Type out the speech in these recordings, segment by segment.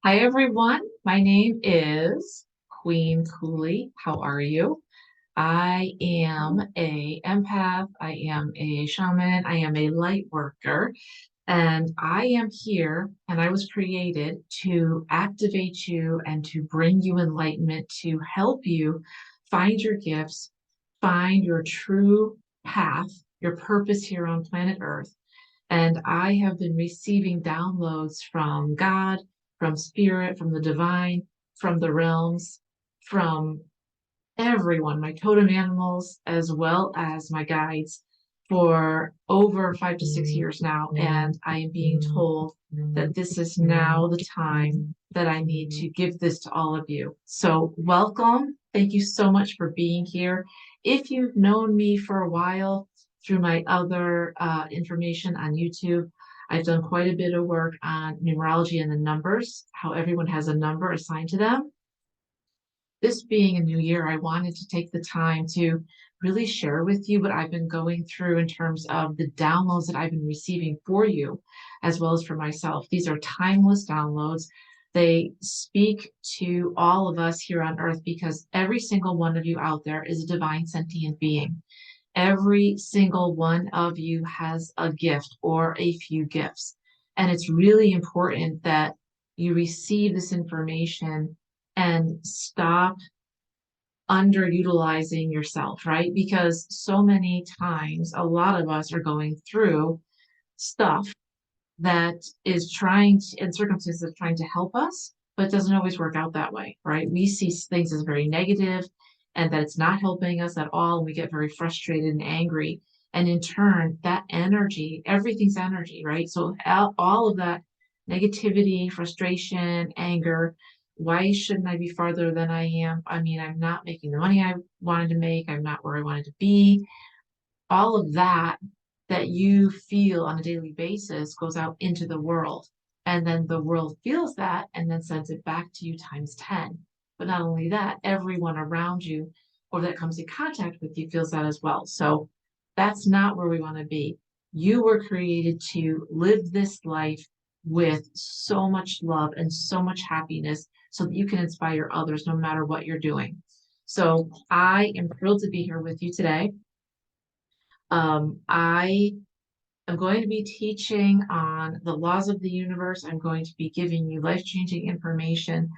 Hi, everyone. My name is Queen Kuli. How are you? I am a empath. I am a shaman. I am a light worker. And I am here and I was created to activate you and to bring you enlightenment to help you find your gifts, find your true path, your purpose here on planet Earth. And I have been receiving downloads from God, from spirit, from the divine, from the realms, from everyone, my totem animals, as well as my guides, for over 5 to 6 years now. And I am being told that this is now the time that I need to give this to all of you. So, welcome. Thank you so much for being here. If you've known me for a while through my other information on YouTube, I've done quite a bit of work on numerology and the numbers, how everyone has a number assigned to them. This being a new year, I wanted to take the time to really share with you what I've been going through in terms of the downloads that I've been receiving for you, as well as for myself. These are timeless downloads. They speak to all of us here on earth because every single one of you out there is a divine sentient being. Every single one of you has a gift or a few gifts. And it's really important that you receive this information and stop underutilizing yourself, right? Because so many times, a lot of us are going through stuff that is trying to, in circumstances that's trying to help us, but doesn't always work out that way, right? We see things as very negative and that it's not helping us at all. And we get very frustrated and angry. And in turn, that energy, everything's energy, right? So all of that negativity, frustration, anger, why shouldn't I be farther than I am? I mean, I'm not making the money I wanted to make. I'm not where I wanted to be. All of that you feel on a daily basis goes out into the world. And then the world feels that and then sends it back to you times 10. But not only that, everyone around you or that comes in contact with you feels that as well. So that's not where we want to be. You were created to live this life with so much love and so much happiness so that you can inspire others no matter what you're doing. So I am thrilled to be here with you today. I am going to be teaching on the laws of the universe. I'm going to be giving you life-changing information,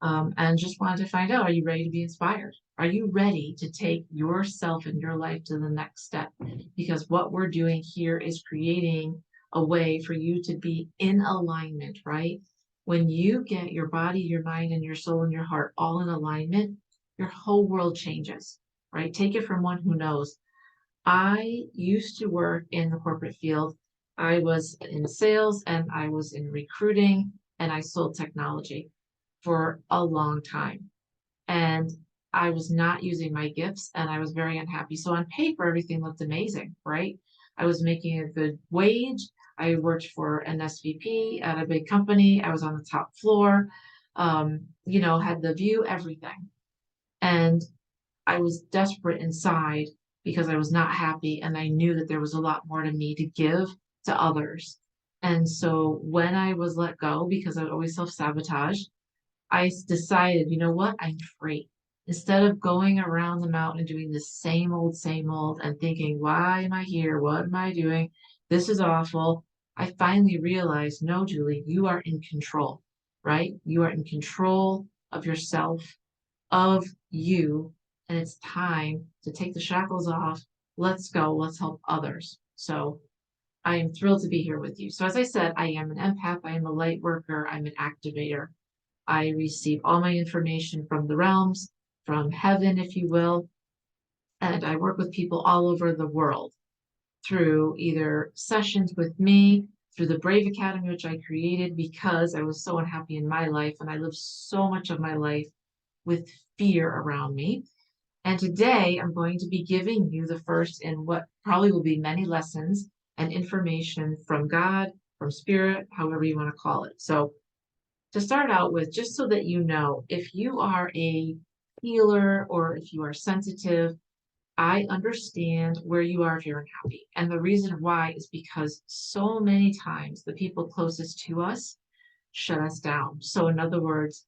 and just wanted to find out, are you ready to be inspired? Are you ready to take yourself and your life to the next step? Because what we're doing here is creating a way for you to be in alignment, right? When you get your body, your mind, and your soul and your heart all in alignment, your whole world changes, right? Take it from one who knows. I used to work in the corporate field. I was in sales and I was in recruiting and I sold technology for a long time. And I was not using my gifts and I was very unhappy. So on paper, everything looked amazing, right? I was making a good wage. I worked for an SVP at a big company. I was on the top floor, had the view, everything. And I was desperate inside because I was not happy and I knew that there was a lot more to me to give to others. And so when I was let go, because I would always self-sabotage, decided, you know what? I'm free. Instead of going around the mountain and doing the same old, and thinking, why am I here? What am I doing? This is awful. I finally realized, no, Julie, you are in control, right? You are in control of yourself, of you, and it's time to take the shackles off. Let's go. Let's help others. So I am thrilled to be here with you. So, as I said, I am an empath, I am a light worker, I'm an activator. I receive all my information from the realms, from heaven, if you will, and I work with people all over the world through either sessions with me, through the Brave Academy, which I created because I was so unhappy in my life and I lived so much of my life with fear around me. And today I'm going to be giving you the first in what probably will be many lessons and information from God, from spirit, however you want to call it. So, to start out with, just so that you know, if you are a healer or if you are sensitive, I understand where you are if you're unhappy. And the reason why is because so many times the people closest to us shut us down. So in other words,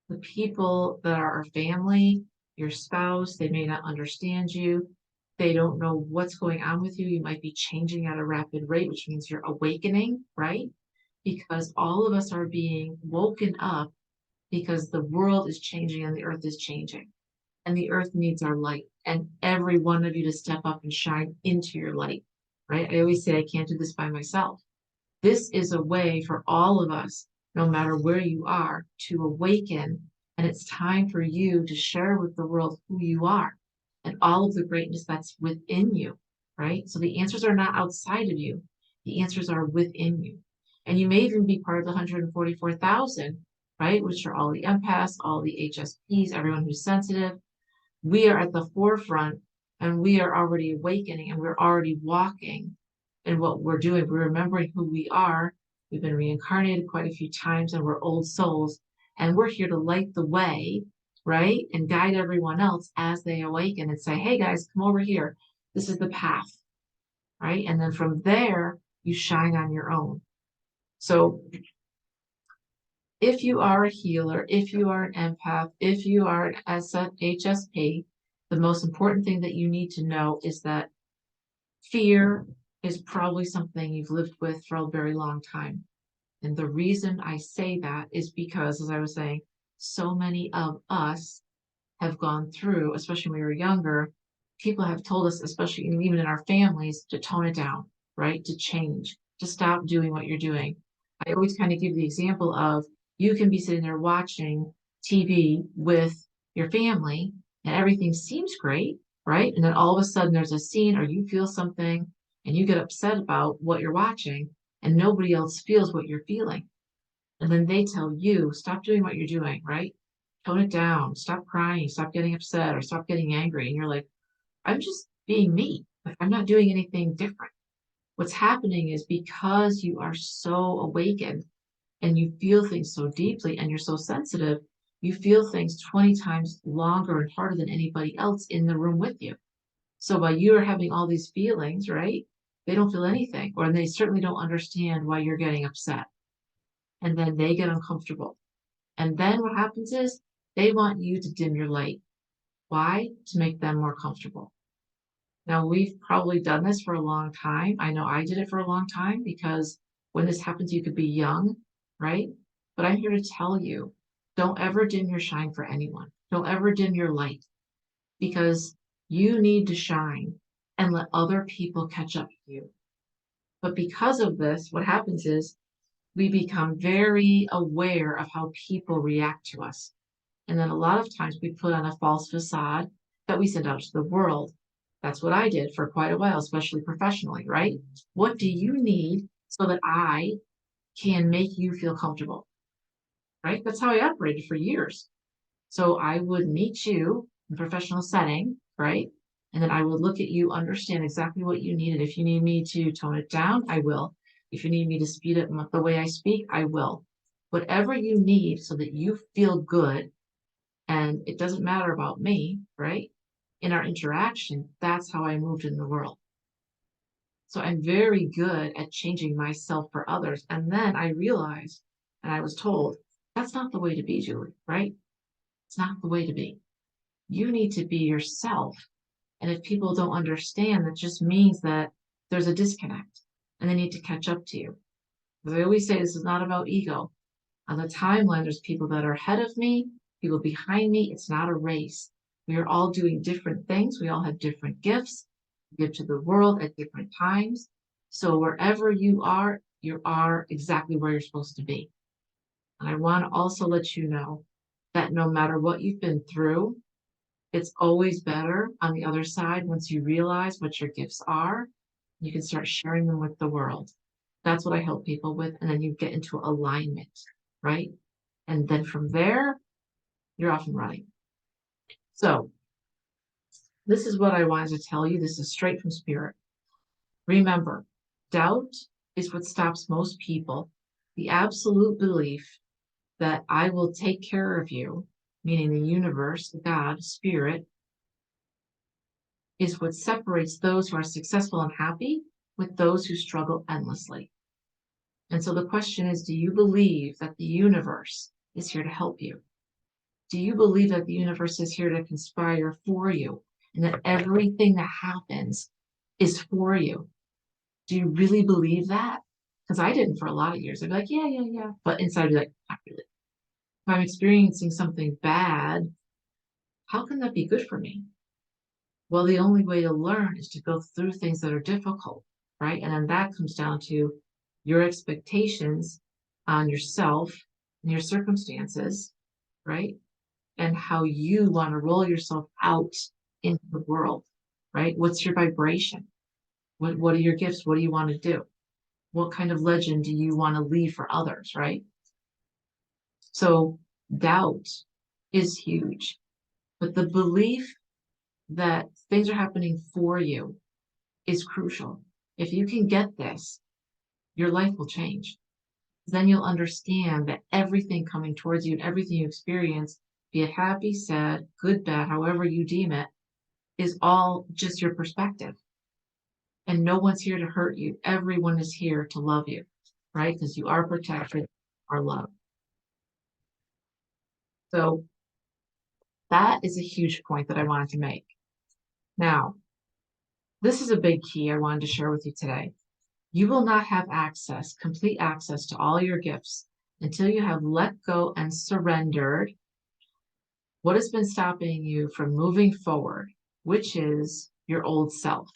the people that are our family, your spouse, they may not understand you. They don't know what's going on with you. You might be changing at a rapid rate, which means you're awakening, right? Because all of us are being woken up because the world is changing and the earth is changing. And the earth needs our light and every one of you to step up and shine into your light, right? I always say I can't do this by myself. This is a way for all of us, no matter where you are, to awaken. And it's time for you to share with the world who you are and all of the greatness that's within you, right? So the answers are not outside of you, the answers are within you. And you may even be part of the 144,000, right? Which are all the empaths, all the HSPs, everyone who's sensitive. We are at the forefront and we are already awakening and we're already walking in what we're doing. We're remembering who we are. We've been reincarnated quite a few times and we're old souls and we're here to light the way, right? And guide everyone else as they awaken and say, hey guys, come over here. This is the path, right? And then from there, you shine on your own. So if you are a healer, if you are an empath, if you are an HSP, the most important thing that you need to know is that fear is probably something you've lived with for a very long time. And the reason I say that is because, as I was saying, so many of us have gone through, especially when we were younger, people have told us, especially even in our families, to tone it down, right? To change, to stop doing what you're doing. I always kind of give the example of you can be sitting there watching TV with your family and everything seems great, right? And then all of a sudden there's a scene or you feel something and you get upset about what you're watching and nobody else feels what you're feeling. And then they tell you, stop doing what you're doing, right? Tone it down, stop crying, stop getting upset, or stop getting angry. And you're like, I'm just being me. Like, I'm not doing anything different. What's happening is because you are so awakened and you feel things so deeply and you're so sensitive, you feel things 20 times longer and harder than anybody else in the room with you. So while you are having all these feelings, right? They don't feel anything, or they certainly don't understand why you're getting upset. And then they get uncomfortable. And then what happens is they want you to dim your light. Why? To make them more comfortable. Now, we've probably done this for a long time. I know I did it for a long time because when this happens, you could be young, right? But I'm here to tell you, don't ever dim your shine for anyone. Don't ever dim your light because you need to shine and let other people catch up to you. But because of this, what happens is we become very aware of how people react to us. And then a lot of times we put on a false facade that we send out to the world. That's what I did for quite a while, especially professionally, right? What do you need so that I can make you feel comfortable, right? That's how I operated for years. So I would meet you in a professional setting, right? And then I would look at you, understand exactly what you need. And if you need me to tone it down, I will. If you need me to speed up the way I speak, I will. Whatever you need so that you feel good and it doesn't matter about me, right? In our interaction, that's how I moved in the world. So I'm very good at changing myself for others. And then I realized, and I was told, that's not the way to be, Julie, right? It's not the way to be. You need to be yourself. And if people don't understand, that just means that there's a disconnect and they need to catch up to you. As I always say, this is not about ego. On the timeline, there's people that are ahead of me, people behind me. It's not a race. We are all doing different things. We all have different gifts, give to the world at different times. So wherever you are exactly where you're supposed to be. And I want to also let you know that no matter what you've been through, it's always better on the other side once you realize what your gifts are. You can start sharing them with the world. That's what I help people with. And then you get into alignment, right? And then from there, you're off and running. So this is what I wanted to tell you. This is straight from spirit. Remember, doubt is what stops most people. The absolute belief that I will take care of you, meaning the universe, God, spirit, is what separates those who are successful and happy with those who struggle endlessly. And so the question is, do you believe that the universe is here to help you? Do you believe that the universe is here to conspire for you and that everything that happens is for you? Do you really believe that? Because I didn't for a lot of years. I'd be like, yeah, yeah, yeah. But inside, I'd be like, not really. If I'm experiencing something bad, how can that be good for me? Well, the only way to learn is to go through things that are difficult, right? And then that comes down to your expectations on yourself and your circumstances, right? And how you want to roll yourself out into the world, right? What's your vibration? What are your gifts? What do you want to do? What kind of legend do you want to leave for others, right? So doubt is huge, but the belief that things are happening for you is crucial. If you can get this, your life will change. Then you'll understand that everything coming towards you and everything you experience, be it happy, sad, good, bad, however you deem it, is all just your perspective. And no one's here to hurt you. Everyone is here to love you, right? Because you are protected, are loved. So that is a huge point that I wanted to make. Now, this is a big key I wanted to share with you today. You will not have access, complete access to all your gifts until you have let go and surrendered what has been stopping you from moving forward, which is your old self.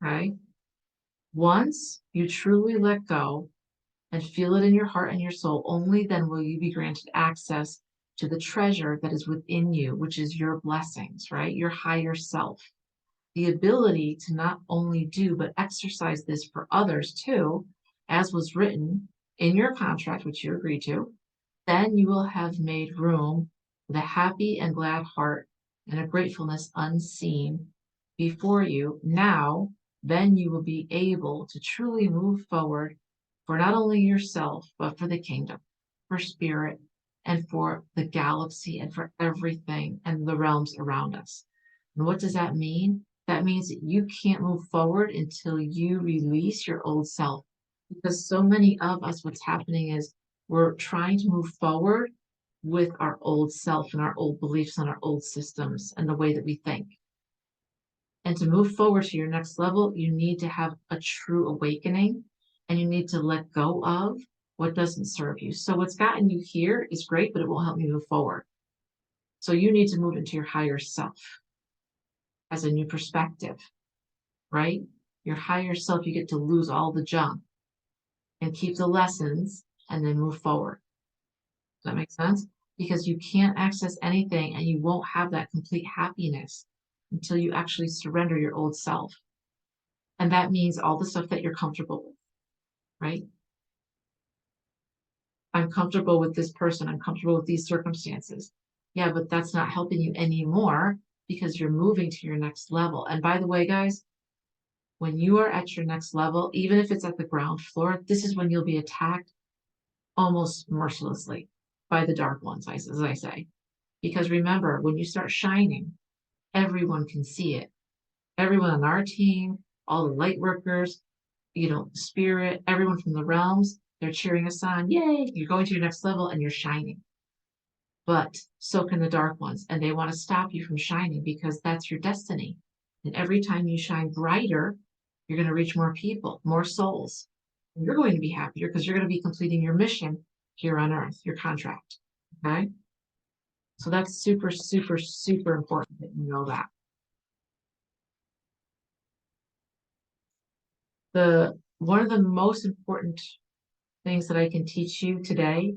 Okay. Once you truly let go and feel it in your heart and your soul, only then will you be granted access to the treasure that is within you, which is your blessings, right? Your higher self. The ability to not only do, but exercise this for others too, as was written in your contract, which you agreed to, then you will have made room with a happy and glad heart and a gratefulness unseen before you. Now, then you will be able to truly move forward for not only yourself, but for the kingdom, for spirit, and for the galaxy, and for everything and the realms around us. And what does that mean? That means that you can't move forward until you release your old self. Because so many of us, what's happening is we're trying to move forward with our old self and our old beliefs and our old systems and the way that we think. And to move forward to your next level, you need to have a true awakening and you need to let go of what doesn't serve you. So what's gotten you here is great, but it won't help you move forward. So you need to move into your higher self as a new perspective, right? Your higher self, you get to lose all the junk and keep the lessons and then move forward. Does that make sense? Because you can't access anything and you won't have that complete happiness until you actually surrender your old self. And that means all the stuff that you're comfortable with, right? I'm comfortable with this person. I'm comfortable with these circumstances. Yeah, but that's not helping you anymore because you're moving to your next level. And by the way, guys, when you are at your next level, even if it's at the ground floor, this is when you'll be attacked almost mercilessly by the dark ones, as I say. Because remember, when you start shining, everyone can see it. Everyone on our team, all the light workers, spirit, everyone from the realms, they're cheering us on. Yay, you're going to your next level and you're shining. But so can the dark ones, and they want to stop you from shining because that's your destiny. And every time you shine brighter, you're going to reach more people, more souls. And you're going to be happier because you're going to be completing your mission here on earth, your contract. Okay. So that's super, super, super important that you know that. One of the most important things that I can teach you today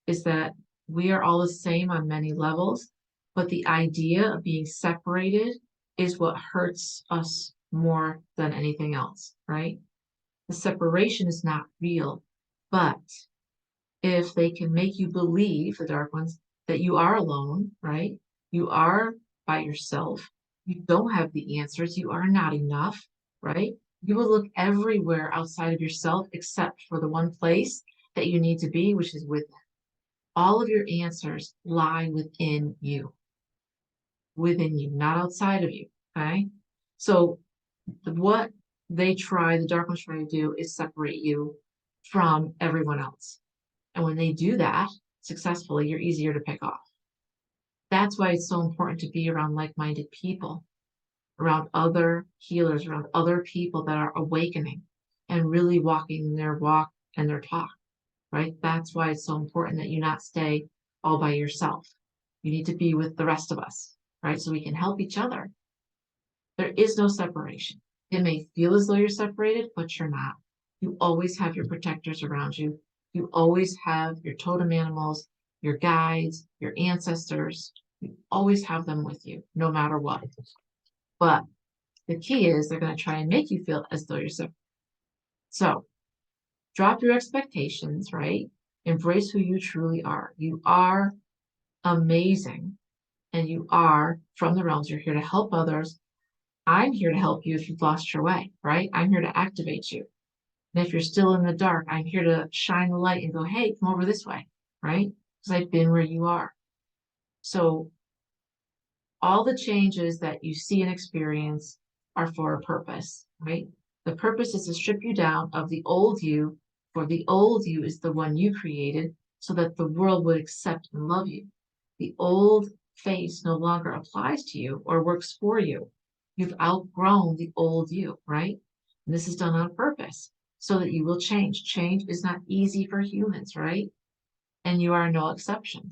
is that we are all the same on many levels, but the idea of being separated is what hurts us more than anything else, right? The separation is not real, but if they can make you believe, the dark ones, that you are alone, right? You are by yourself. You don't have the answers. You are not enough, right? You will look everywhere outside of yourself except for the one place that you need to be, which is within. All of your answers lie within you, not outside of you. Okay. So what the dark ones try to do is separate you from everyone else. And when they do that successfully, you're easier to pick off. That's why it's so important to be around like-minded people, around other healers, around other people that are awakening and really walking their walk and their talk, right? That's why it's so important that you not stay all by yourself. You need to be with the rest of us, right? So we can help each other. There is no separation. It may feel as though you're separated, but you're not. You always have your protectors around you. You always have your totem animals, your guides, your ancestors. You always have them with you, no matter what. But the key is they're going to try and make you feel as though you're separate. So drop your expectations, right? Embrace who you truly are. You are amazing, and you are from the realms. You're here to help others. I'm here to help you if you've lost your way, right? I'm here to activate you. And if you're still in the dark, I'm here to shine the light and go, hey, come over this way, right? Because I've been where you are. So all the changes that you see and experience are for a purpose, right? The purpose is to strip you down of the old you, for the old you is the one you created so that the world would accept and love you. The old face no longer applies to you or works for you. You've outgrown the old you, right? And this is done on purpose so that you will change. Change is not easy for humans, right? And you are no exception.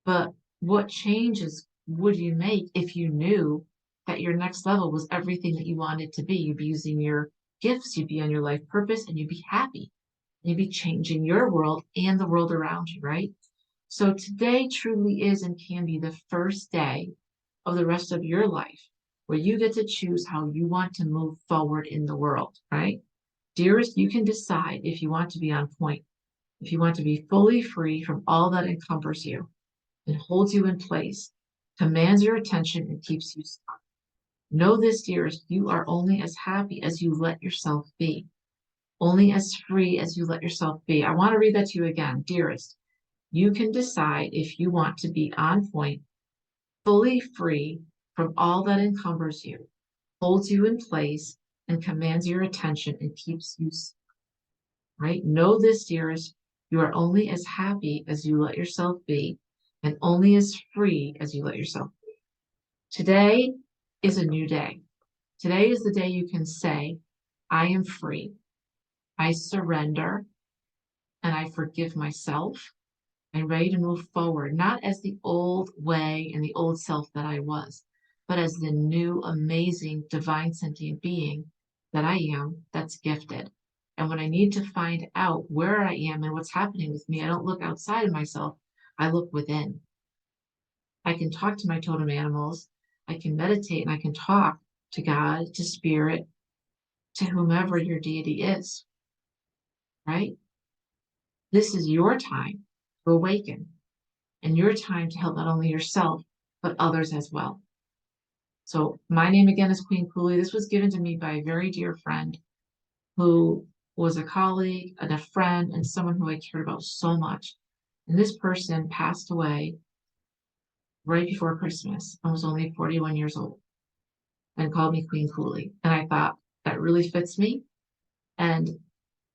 But what changes would you make if you knew that your next level was everything that you wanted to be? You'd be using your gifts, you'd be on your life purpose, and you'd be happy. You'd be changing your world and the world around you, right? So today truly is and can be the first day of the rest of your life where you get to choose how you want to move forward in the world, right? Dearest, you can decide if you want to be on point, if you want to be fully free from all that encumbers you and holds you in place, commands your attention, and keeps you stuck. Know this, dearest, you are only as happy as you let yourself be, only as free as you let yourself be. I want to read that to you again. Dearest, you can decide if you want to be on point, fully free from all that encumbers you, holds you in place, and commands your attention and keeps you stuck, right? Know this, dearest, you are only as happy as you let yourself be, and only as free as you let yourself be. Today is a new day. Today is the day you can say, I am free. I surrender and I forgive myself. I'm ready to move forward, not as the old way and the old self that I was, but as the new, amazing, divine sentient being that I am that's gifted. And when I need to find out where I am and what's happening with me, I don't look outside of myself, I look within. I can talk to my totem animals, I can meditate, and I can talk to God, to spirit, to whomever your deity is, right? This is your time to awaken and your time to help not only yourself, but others as well. So my name again is Queen Kuli. This was given to me by a very dear friend who was a colleague and a friend and someone who I cared about so much. And this person passed away right before Christmas and was only 41 years old and called me Queen Kuli. And I thought that really fits me. And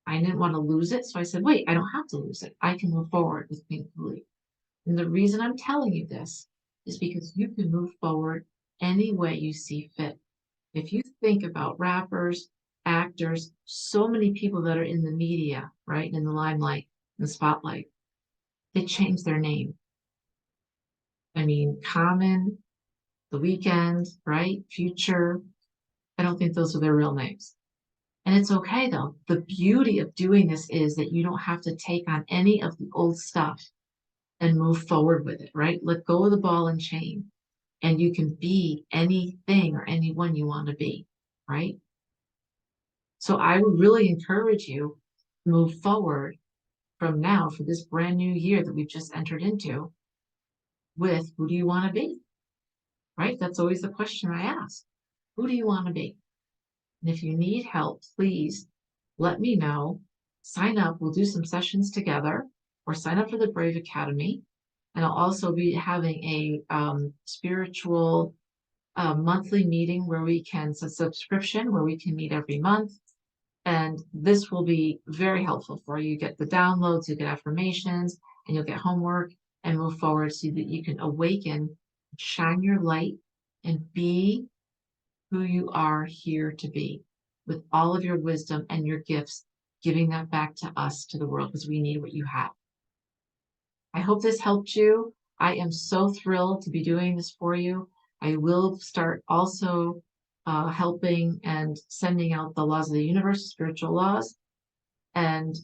I didn't want to lose it. So I said, wait, I don't have to lose it. I can move forward with Queen Kuli. And the reason I'm telling you this is because you can move forward any way you see fit. If you think about rappers, actors, so many people that are in the media, right, in the limelight, in the spotlight, they change their name. I mean, Common, The Weeknd, right, Future, I don't think those are their real names. And it's okay though. The beauty of doing this is that you don't have to take on any of the old stuff and move forward with it, right? Let go of the ball and chain, and you can be anything or anyone you want to be, right? So I would really encourage you to move forward from now for this brand new year that we've just entered into with who do you want to be, right? That's always the question I ask. Who do you want to be? And if you need help, please let me know. Sign up. We'll do some sessions together or sign up for the Brave Academy. And I'll also be having a spiritual monthly meeting where we can, it's a subscription where we can meet every month And this will be very helpful for you. You get the downloads, you get affirmations, and you'll get homework and move forward so that you can awaken, shine your light, and be who you are here to be with all of your wisdom and your gifts, giving that back to us, to the world, because we need what you have. I hope this helped you. I am so thrilled to be doing this for you. I will start also helping and sending out the laws of the universe, spiritual laws. And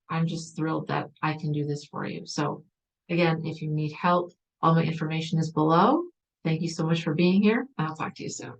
I'm just thrilled that I can do this for you. So, again, if you need help, all my information is below. Thank you so much for being here, and I'll talk to you soon.